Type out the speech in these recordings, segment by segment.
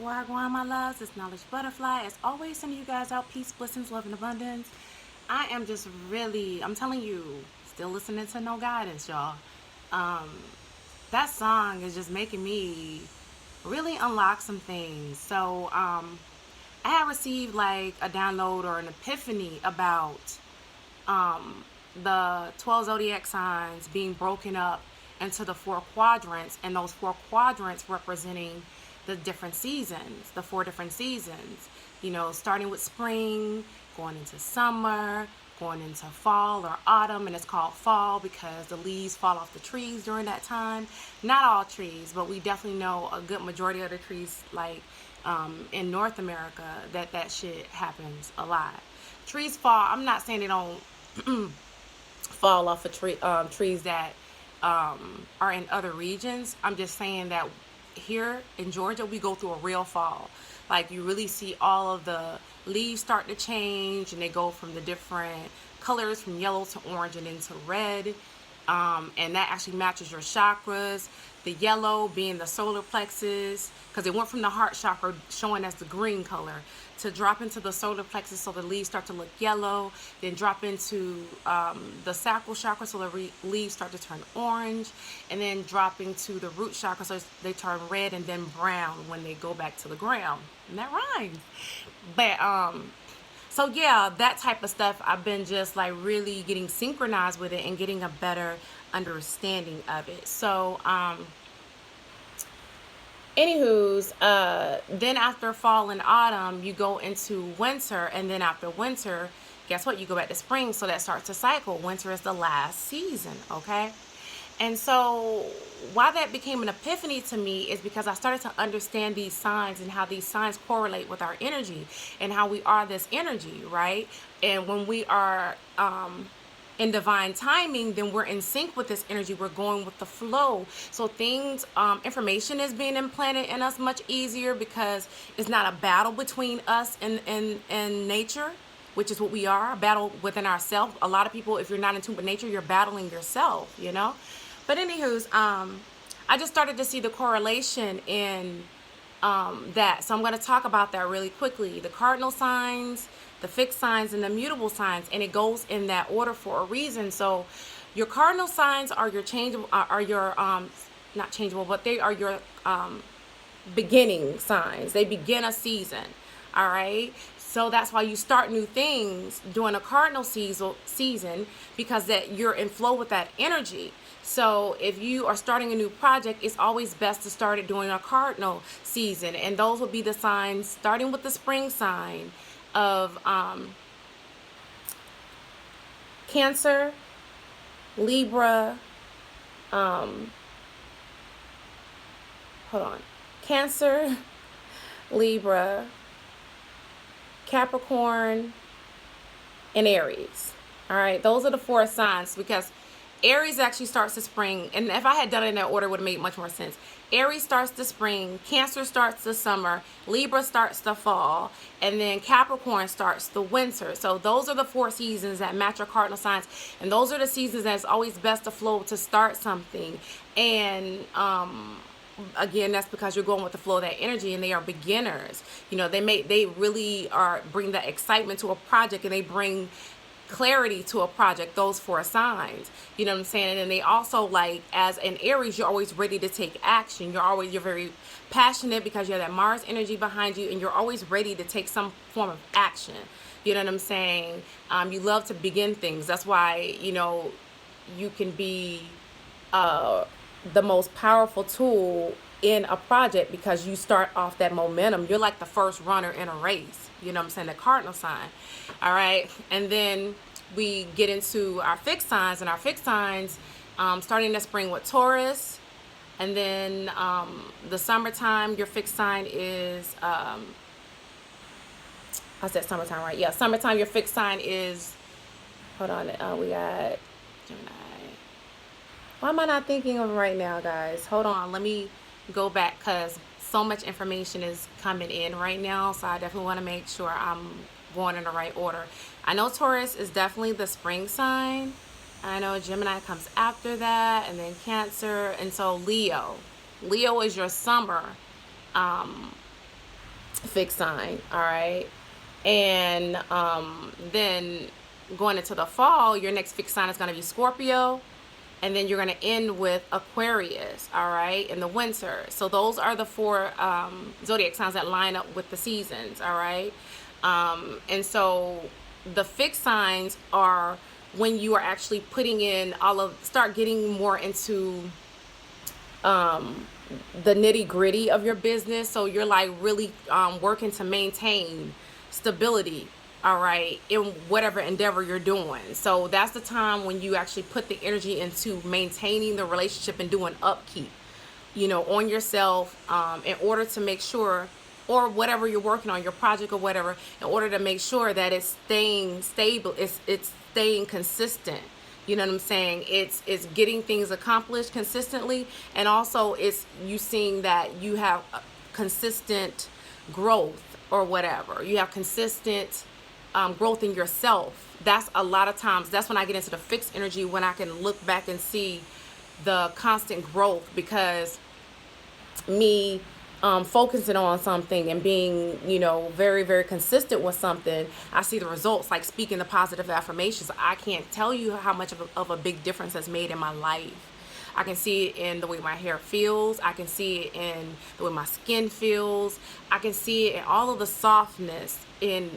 Wagwan, my loves, it's Knowledge Butterfly. As always, sending you guys out peace, blessings, love, and abundance. I am just really, I'm telling you, still listening to No Guidance, y'all. Um, that song is just making me really unlock some things. I have received like a download or an epiphany about um, the 12 zodiac signs being broken up into the four quadrants, and those four quadrants representing the different seasons, the four different seasons. You know, starting with spring, going into summer, going into fall or autumn, and it's called fall because the leaves fall off the trees during that time. Not all trees, but we definitely know a good majority of the trees, like in North America, that shit happens a lot. Trees fall. I'm not saying they don't fall off of trees that are in other regions. I'm just saying that here in Georgia, we go through a real fall. Like you really see all of the leaves start to change, and they go from the different colors from yellow to orange and into red. And that actually matches your chakras. The yellow being the solar plexus, because it went from the heart chakra, showing as the green color, to drop into the solar plexus, so the leaves start to look yellow. Then drop into the sacral chakra, so the leaves start to turn orange. And then drop into the root chakra, so they turn red and then brown when they go back to the ground. And that rhymes. But so yeah, that type of stuff, I've been just like really getting synchronized with it and getting a better understanding of it. Then after fall and autumn, you go into winter, and then after winter, guess what? You go back to spring, so that starts a cycle. Winter is the last season, okay? And so, why that became an epiphany to me is because I started to understand these signs and how these signs correlate with our energy and how we are this energy, right? And when we are in divine timing, then we're in sync with this energy. We're going with the flow. So information is being implanted in us much easier because it's not a battle between us and nature, which is what we are, a battle within ourselves. A lot of people, if you're not in tune with nature, you're battling yourself, you know? But anywho's, I just started to see the correlation in that. So I'm going to talk about that really quickly. The cardinal signs, the fixed signs, and the mutable signs. And it goes in that order for a reason. So your cardinal signs are your changeable, are your, not changeable, but they are your beginning signs. They begin a season. All right. So that's why you start new things during a cardinal season, because that you're in flow with that energy. So if you are starting a new project, it's always best to start it during a cardinal season. And those will be the signs, starting with the spring sign of Cancer, Libra, Cancer, Libra, Capricorn, and Aries. All right, those are the four signs, because Aries actually starts the spring, and if I had done it in that order, it would have made much more sense. Aries starts the spring, Cancer starts the summer, Libra starts the fall, and then Capricorn starts the winter. So those are the four seasons that match your cardinal signs, and those are the seasons that it's always best to flow to start something. And again, that's because you're going with the flow of that energy, and they are beginners. You know, they really are bring that excitement to a project, and they bring clarity to a project, those four signs. You know what I'm saying? And then they also, like, as an Aries, you're always ready to take action. You're very passionate because you have that Mars energy behind you, and you're always ready to take some form of action. You know what I'm saying? You love to begin things. That's why, you know, you can be the most powerful tool in a project, because you start off that momentum. You're like the first runner in a race. You know what I'm saying? The cardinal sign. All right. And then we get into our fixed signs, and our fixed signs, starting the spring with Taurus. And then the summertime, your fixed sign is, I said summertime, right? Yeah, summertime, your fixed sign is, hold on, we got Gemini. Why am I not thinking of it right now, guys? Hold on, let me go back, because so much information is coming in right now, so I definitely want to make sure I'm going in the right order. I know Taurus is definitely the spring sign. I know Gemini comes after that, and then Cancer, and so Leo is your summer fixed sign, all right? And then going into the fall, your next fixed sign is going to be Scorpio. And then you're going to end with Aquarius, all right, in the winter. So those are the 4 zodiac signs that line up with the seasons, all right? And so the fixed signs are when you are actually putting in start getting more into the nitty gritty of your business. So you're like really working to maintain stability, all right, in whatever endeavor you're doing. So that's the time when you actually put the energy into maintaining the relationship and doing upkeep, on yourself, in order to make sure, or whatever you're working on, your project or whatever, in order to make sure that it's staying stable, it's staying consistent. You know what I'm saying? It's getting things accomplished consistently, and also it's you seeing that you have consistent growth or whatever. You have consistent growth in yourself. That's a lot of times, that's when I get into the fixed energy, when I can look back and see the constant growth, because me focusing on something and being, very, very consistent with something, I see the results, like speaking the positive affirmations. I can't tell you how much of a big difference that's made in my life. I can see it in the way my hair feels. I can see it in the way my skin feels. I can see it in all of the softness in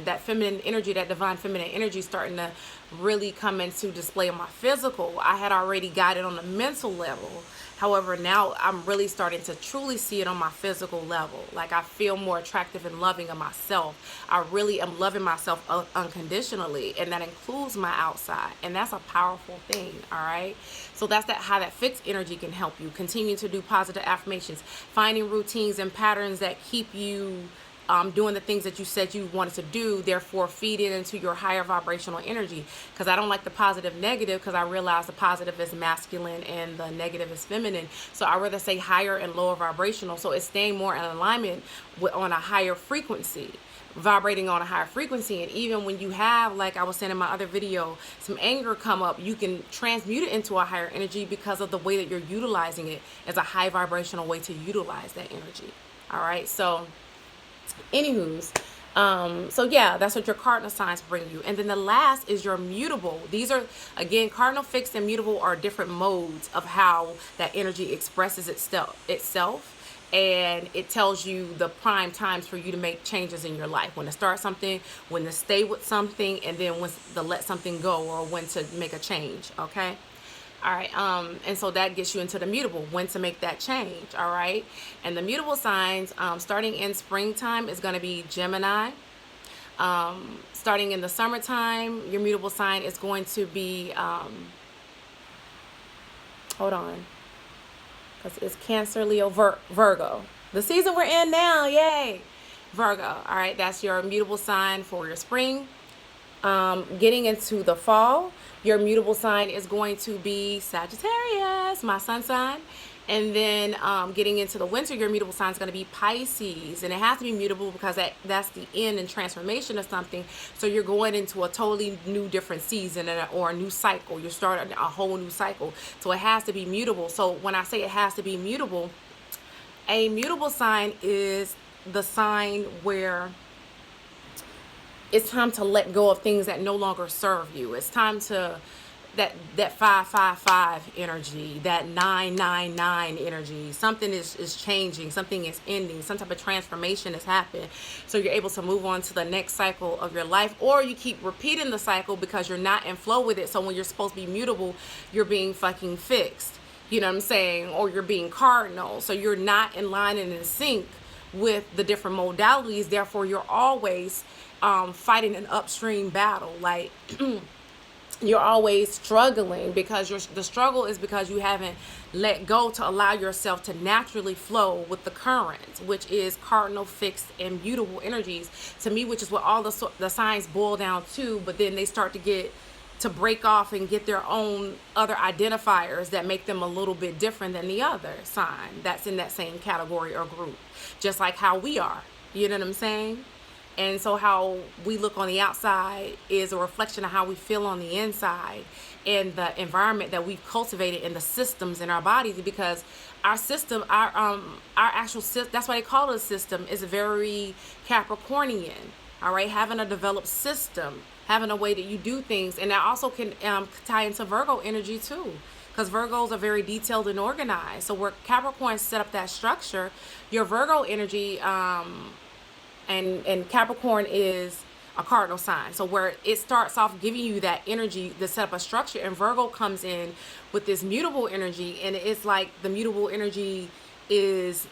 that feminine energy, that divine feminine energy starting to really come into display on my physical. I had already got it on the mental level. However, now I'm really starting to truly see it on my physical level. Like, I feel more attractive and loving of myself. I really am loving myself unconditionally, and that includes my outside. And that's a powerful thing, all right? So that's how that fixed energy can help you. Continue to do positive affirmations, finding routines and patterns that keep you doing the things that you said you wanted to do, therefore feed it into your higher vibrational energy. Because I don't like the positive negative, because I realize the positive is masculine and the negative is feminine. So I rather say higher and lower vibrational. So it's staying more in alignment on a higher frequency, vibrating on a higher frequency. And even when you have, like I was saying in my other video, some anger come up, you can transmute it into a higher energy because of the way that you're utilizing it as a high vibrational way to utilize that energy. All right, so anywho's, so yeah, that's what your cardinal signs bring you. And then the last is your mutable. These are, again, cardinal, fixed, and mutable are different modes of how that energy expresses itself, and it tells you the prime times for you to make changes in your life, when to start something, when to stay with something, and then when to let something go, or when to make a change. Okay. All right, and so that gets you into the mutable, when to make that change, all right? And the mutable signs, starting in springtime, is going to be Gemini. Starting in the summertime, your mutable sign is going to be, hold on, because it's Cancer, Leo, Virgo. The season we're in now, yay! Virgo, all right, that's your mutable sign for your spring. Getting into the fall, your mutable sign is going to be Sagittarius, my sun sign. And then getting into the winter, your mutable sign is going to be Pisces. And it has to be mutable because that's the end and transformation of something. So you're going into a totally new, different season or a new cycle. You're starting a whole new cycle. So it has to be mutable. So when I say it has to be mutable, a mutable sign is the sign where it's time to let go of things that no longer serve you. It's time to that 555 energy, that 999 energy. Something is changing, something is ending, some type of transformation has happened. So you're able to move on to the next cycle of your life, or you keep repeating the cycle because you're not in flow with it. So when you're supposed to be mutable, you're being fucking fixed. You know what I'm saying? Or you're being cardinal. So you're not in line and in sync with the different modalities. Therefore, you're always fighting an upstream battle. Like you're always struggling because the struggle is because you haven't let go to allow yourself to naturally flow with the current, which is cardinal, fixed, and mutable energies to me, which is what all the signs boil down to. But then they start to break off and get their own other identifiers that make them a little bit different than the other sign that's in that same category or group, just like how we are. You know what I'm saying? And so how we look on the outside is a reflection of how we feel on the inside, and the environment that we've cultivated in the systems in our bodies. Because our system, our actual system, that's why they call it a system, is very Capricornian. All right, having a developed system, having a way that you do things, and that also can tie into Virgo energy too, because Virgos are very detailed and organized. So where Capricorn set up that structure, your Virgo energy, and Capricorn is a cardinal sign. So where it starts off giving you that energy to set up a structure, and Virgo comes in with this mutable energy, and it's like the mutable energy is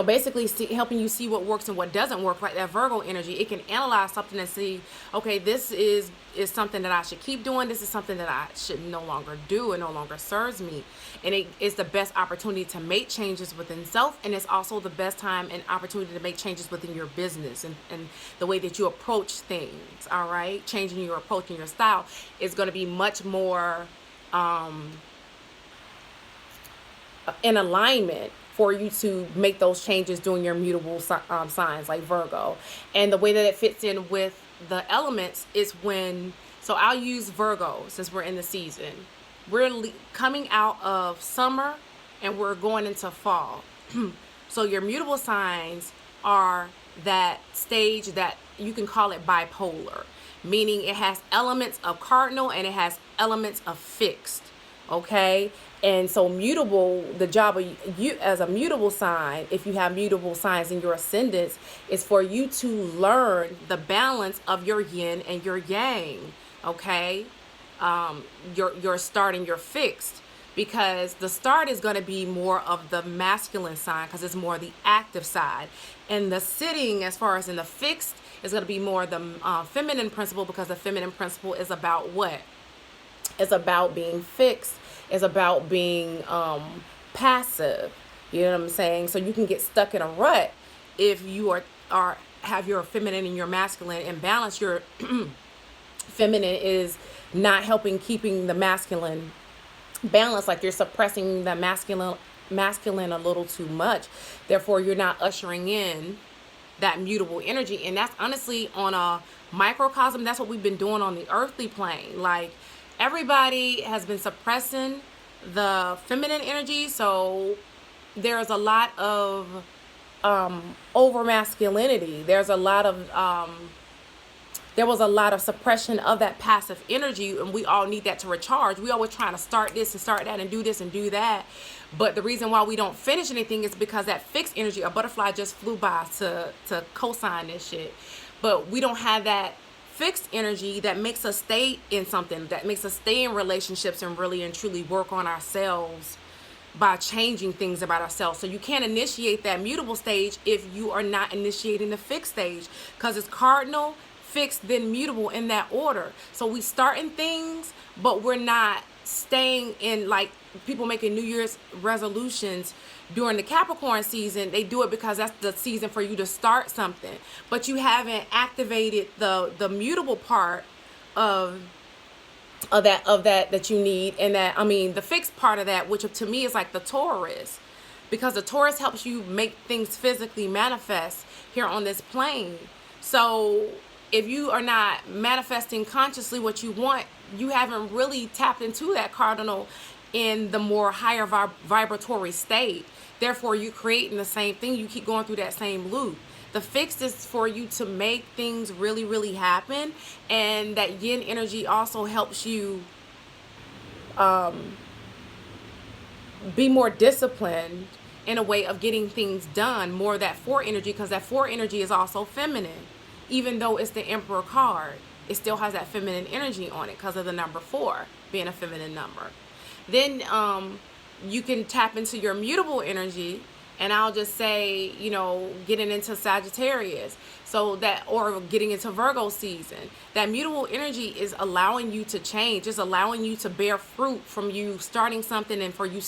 basically helping you see what works and what doesn't work. Like that Virgo energy, it can analyze something and see, okay, this is something that I should keep doing. This is something that I should no longer do. It no longer serves me. And it is the best opportunity to make changes within self. And it's also the best time and opportunity to make changes within your business and the way that you approach things. All right. Changing your approach and your style is going to be much more in alignment for you to make those changes during your mutable signs like Virgo. And the way that it fits in with the elements is so I'll use Virgo since we're in the season. We're coming out of summer and we're going into fall. So your mutable signs are that stage that you can call it bipolar, meaning it has elements of cardinal and it has elements of fixed. Okay. And so mutable, the job of you as a mutable sign, if you have mutable signs in your ascendants, is for you to learn the balance of your yin and your yang. Okay. Your start and your fixed, because the start is going to be more of the masculine sign because it's more the active side, and the sitting as far as in the fixed is going to be more the feminine principle, because the feminine principle is about what? It's about being fixed. It's about being passive. You know what I'm saying? So you can get stuck in a rut if you are have your feminine and your masculine in balance. Your feminine is not helping keeping the masculine balanced, like you're suppressing the masculine a little too much. Therefore, you're not ushering in that mutable energy. And that's honestly on a microcosm. That's what we've been doing on the earthly plane. Like, everybody has been suppressing the feminine energy, so there's a lot of over masculinity. There was a lot of suppression of that passive energy, and we all need that to recharge. We always trying to start this and start that and do this and do that, but the reason why we don't finish anything is because that fixed energy, a butterfly just flew by to co-sign this shit, but we don't have that fixed energy that makes us stay in something, that makes us stay in relationships and really and truly work on ourselves by changing things about ourselves. So you can't initiate that mutable stage if you are not initiating the fixed stage, because it's cardinal, fixed, then mutable in that order. So we starting things, but we're not staying in, like people making New Year's resolutions during the Capricorn season. They do it because that's the season for you to start something, but you haven't activated the mutable part of that you need. And that, I mean, the fixed part of that, which to me is like the Taurus, because the Taurus helps you make things physically manifest here on this plane. So if you are not manifesting consciously what you want, you haven't really tapped into that cardinal in the more higher vibratory state. Therefore, you're creating the same thing. You keep going through that same loop. The fixed is for you to make things really, really happen. And that yin energy also helps you be more disciplined in a way of getting things done. More that 4 energy, because that 4 energy is also feminine. Even though it's the Emperor card, it still has that feminine energy on it because of the number 4 being a feminine number. Then you can tap into your mutable energy, and I'll just say, getting into Sagittarius, so that, or getting into Virgo season. That mutable energy is allowing you to change, is allowing you to bear fruit from you starting something, and for you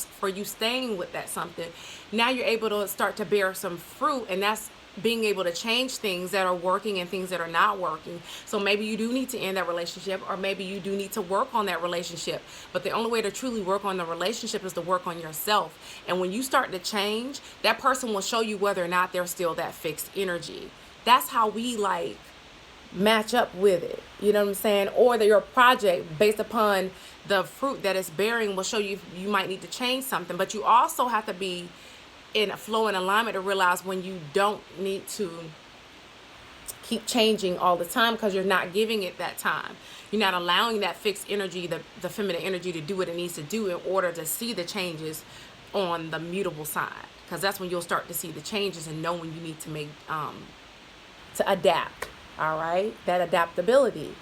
staying with that something. Now you're able to start to bear some fruit, and that's being able to change things that are working and things that are not working. So maybe you do need to end that relationship, or maybe you do need to work on that relationship. But the only way to truly work on the relationship is to work on yourself. And when you start to change, that person will show you whether or not they're still that fixed energy. that's how we like match up with it. You know what I'm saying? Or that your project, based upon the fruit that it's bearing, will show you you might need to change something. But you also have to be in a flow and alignment to realize when you don't need to keep changing all the time, because you're not giving it that time. You're not allowing that fixed energy, the feminine energy, to do what it needs to do in order to see the changes on the mutable side, because that's when you'll start to see the changes and know when you need to make to adapt. All right, that adaptability.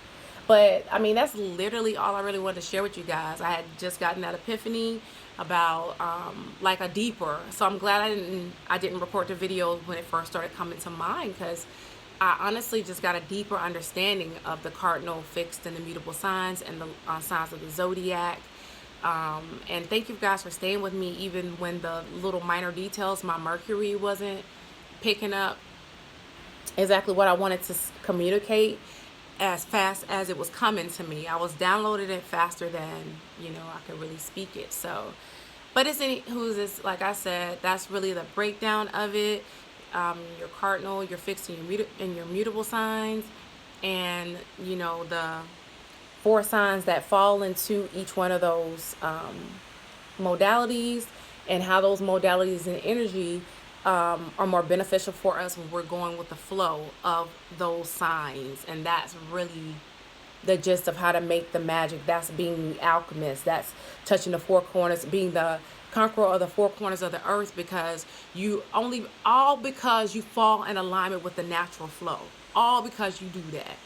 But I mean, that's literally all I really wanted to share with you guys. I had just gotten that epiphany about like a deeper. So I'm glad I didn't record the video when it first started coming to mind, because I honestly just got a deeper understanding of the cardinal, fixed, and immutable signs, and the signs of the zodiac. And thank you guys for staying with me even when the little minor details, my Mercury wasn't picking up exactly what I wanted to communicate as fast as it was coming to me. I was downloading it faster than, I could really speak it. So, but it's like I said, that's really the breakdown of it. Your cardinal, your fixed, and your mutable signs, and the 4 signs that fall into each one of those modalities, and how those modalities and energy are more beneficial for us when we're going with the flow of those signs. And that's really the gist of how to make the magic. That's being the alchemist. That's touching the 4 corners, being the conqueror of the 4 corners of the earth, because all because you fall in alignment with the natural flow, all because you do that.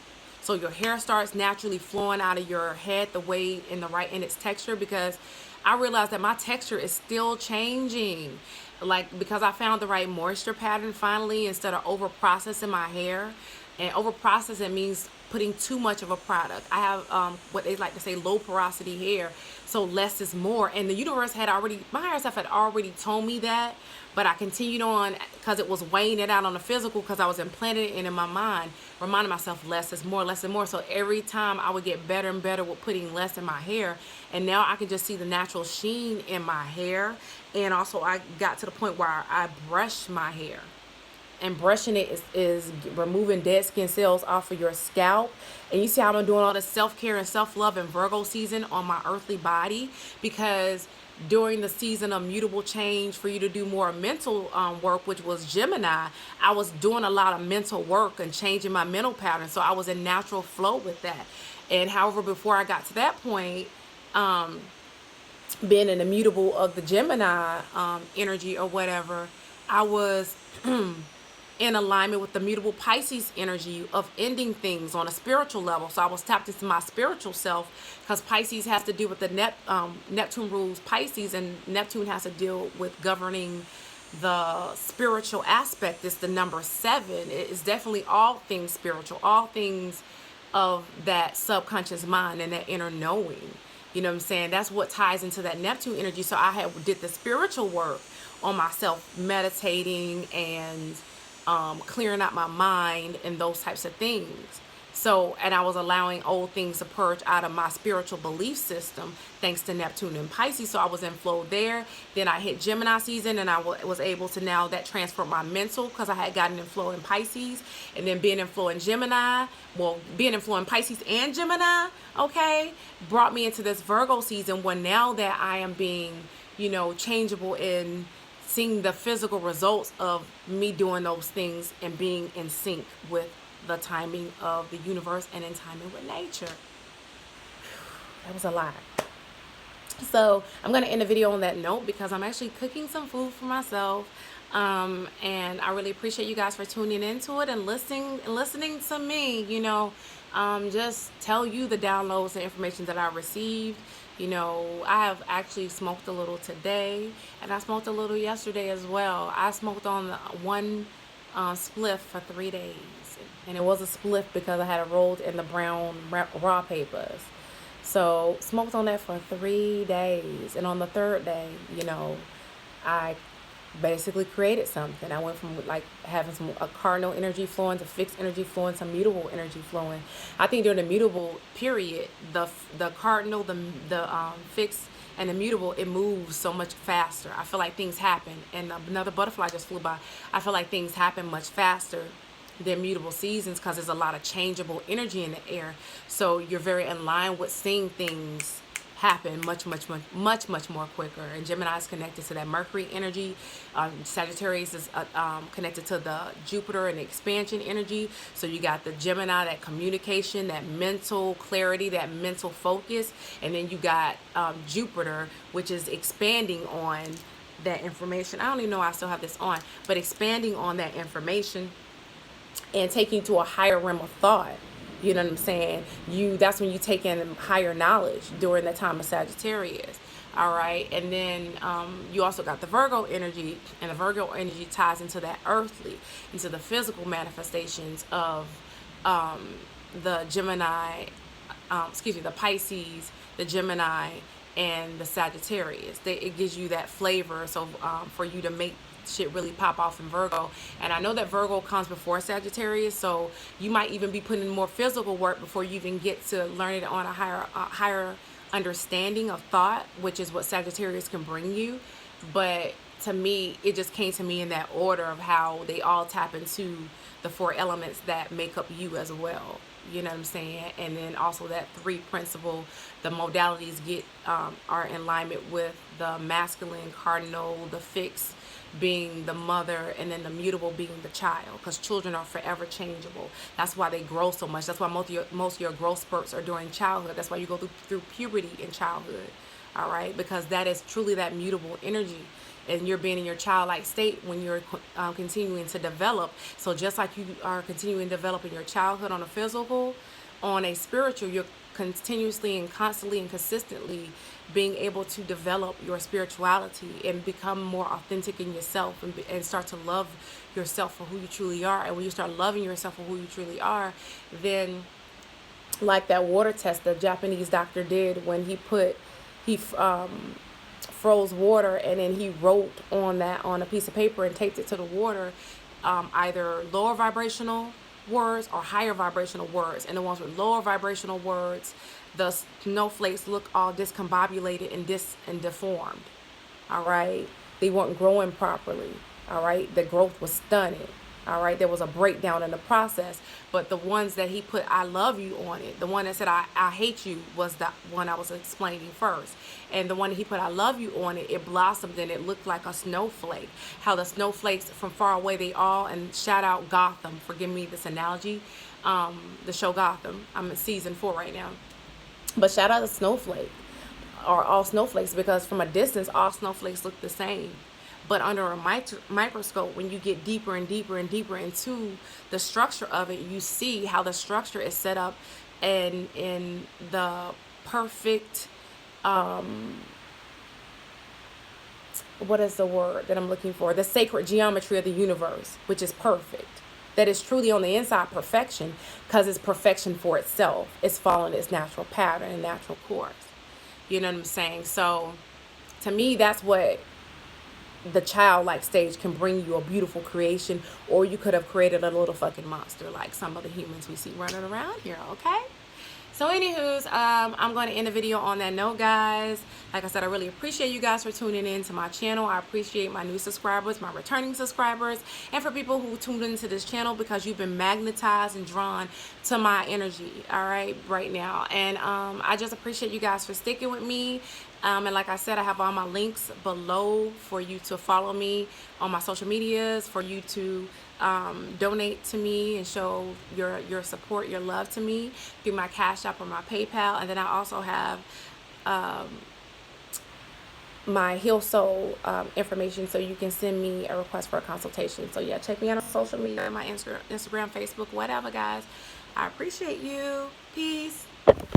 So your hair starts naturally flowing out of your head the way in its texture, because I realized that my texture is still changing, like because I found the right moisture pattern finally, instead of over processing my hair. And over processing means putting too much of a product. I have what they like to say, low porosity hair, so less is more. And the universe my higher self had already told me that, but I continued on because it was weighing it out on the physical, because I was implanting it in my mind, reminding myself less is more, less and more. So every time I would get better and better with putting less in my hair, and now I can just see the natural sheen in my hair. And also I got to the point where I brush my hair. And brushing it is removing dead skin cells off of your scalp. And you see how I'm doing all this self-care and self-love in Virgo season on my earthly body, because during the season of mutable change, for you to do more mental work, which was Gemini, I was doing a lot of mental work and changing my mental pattern. So I was in natural flow with that. And however, before I got to that point, being in the mutable of the Gemini energy or whatever, I was in alignment with the mutable Pisces energy of ending things on a spiritual level. So I was tapped into my spiritual self, because Pisces has to do with the Neptune rules Pisces, and Neptune has to deal with governing the spiritual aspect. It's the number 7. It is definitely all things spiritual, all things of that subconscious mind and that inner knowing. You know what I'm saying? That's what ties into that Neptune energy. So I did the spiritual work on myself, meditating and clearing out my mind and those types of things. So, and I was allowing old things to purge out of my spiritual belief system, thanks to Neptune and Pisces. So I was in flow there. Then I hit Gemini season, and I was able to now that transfer my mental, because I had gotten in flow in Pisces, and then being in flow in Gemini, being in flow in Pisces and Gemini, okay, brought me into this Virgo season, where now that I am being, changeable in seeing the physical results of me doing those things and being in sync with the timing of the universe and in timing with nature. That was a lot. So I'm going to end the video on that note, because I'm actually cooking some food for myself. And I really appreciate you guys for tuning into it and listening to me, just tell you the downloads and information that I received. I have actually smoked a little today, and I smoked a little yesterday as well. I smoked on one spliff for 3 days, and it was a spliff because I had it rolled in the brown raw papers. So smoked on that for 3 days, and on the 3rd day, I basically created something. I went from like having a cardinal energy flowing to fixed energy flowing to mutable energy flowing. I think during the mutable period, the cardinal, the fixed, and the mutable, it moves so much faster. I feel like things happen, and another butterfly just flew by. I feel like things happen much faster the immutable seasons, because there's a lot of changeable energy in the air. So you're very in line with seeing things happen much more quicker. And Gemini is connected to that Mercury energy. Sagittarius is connected to the Jupiter and the expansion energy. So you got the Gemini, that communication, that mental clarity, that mental focus. And then you got Jupiter, which is expanding on that information. I don't even know why I still have this on, but expanding on that information and taking to a higher realm of thought. You know what I'm saying? That's when you take in higher knowledge during the time of Sagittarius. All right. And then you also got the Virgo energy, and the Virgo energy ties into that earthly, into the physical manifestations of the Gemini, the Pisces, the Gemini, and the Sagittarius. It gives you that flavor. So for you to make shit really pop off in Virgo. And I know that Virgo comes before Sagittarius, so you might even be putting in more physical work before you even get to learn it on a higher understanding of thought, which is what Sagittarius can bring you. But to me, it just came to me in that order of how they all tap into the 4 elements that make up you as well. You know what I'm saying? And then also that 3 principle, the modalities are in alignment with the masculine cardinal, the fixed being the mother, and then the mutable being the child, because children are forever changeable. That's why they grow so much. That's why most of your growth spurts are during childhood. That's why you go through puberty in childhood. All right, because that is truly that mutable energy, and you're being in your childlike state when you're continuing to develop. So just like you are continuing to develop in your childhood on a physical, on a spiritual, you're continuously and constantly and consistently being able to develop your spirituality and become more authentic in yourself, and start to love yourself for who you truly are. And when you start loving yourself for who you truly are, then like that water test the Japanese doctor did when he froze water, and then he wrote on a piece of paper and taped it to the water, either lower vibrational words or higher vibrational words. And the ones with lower vibrational words, the snowflakes look all discombobulated and deformed. All right, they weren't growing properly. All right, the growth was stunted. All right, there was a breakdown in the process. But the ones that he put I love you on it, the one that said I hate you, was the one I was explaining first. And the one that he put I love you on it, it blossomed and it looked like a snowflake. How the snowflakes from far away, and shout out Gotham, forgive me this analogy, the show Gotham. I'm in season 4 right now. But shout out to snowflake, or all snowflakes, because from a distance all snowflakes look the same. But under a microscope, when you get deeper and deeper and deeper into the structure of it, you see how the structure is set up and in the perfect, what is the word that I'm looking for? The sacred geometry of the universe, which is perfect. That is truly on the inside perfection, because it's perfection for itself. It's following its natural pattern and natural course. You know what I'm saying? So to me, that's what the childlike stage can bring you, a beautiful creation. Or you could have created a little fucking monster like some of the humans we see running around here. Okay, so anywho's, I'm going to end the video on that note, guys. Like I said, I really appreciate you guys for tuning in to my channel. I appreciate my new subscribers, my returning subscribers, and for people who tuned into this channel because you've been magnetized and drawn to my energy, all right now. And I just appreciate you guys for sticking with me. And like I said, I have all my links below for you to follow me on my social medias, for you to donate to me and show your support, your love to me through my CashApp or my PayPal. And then I also have my Heal Soul information, so you can send me a request for a consultation. So yeah, check me out on social media, my Instagram, Facebook, whatever, guys. I appreciate you. Peace.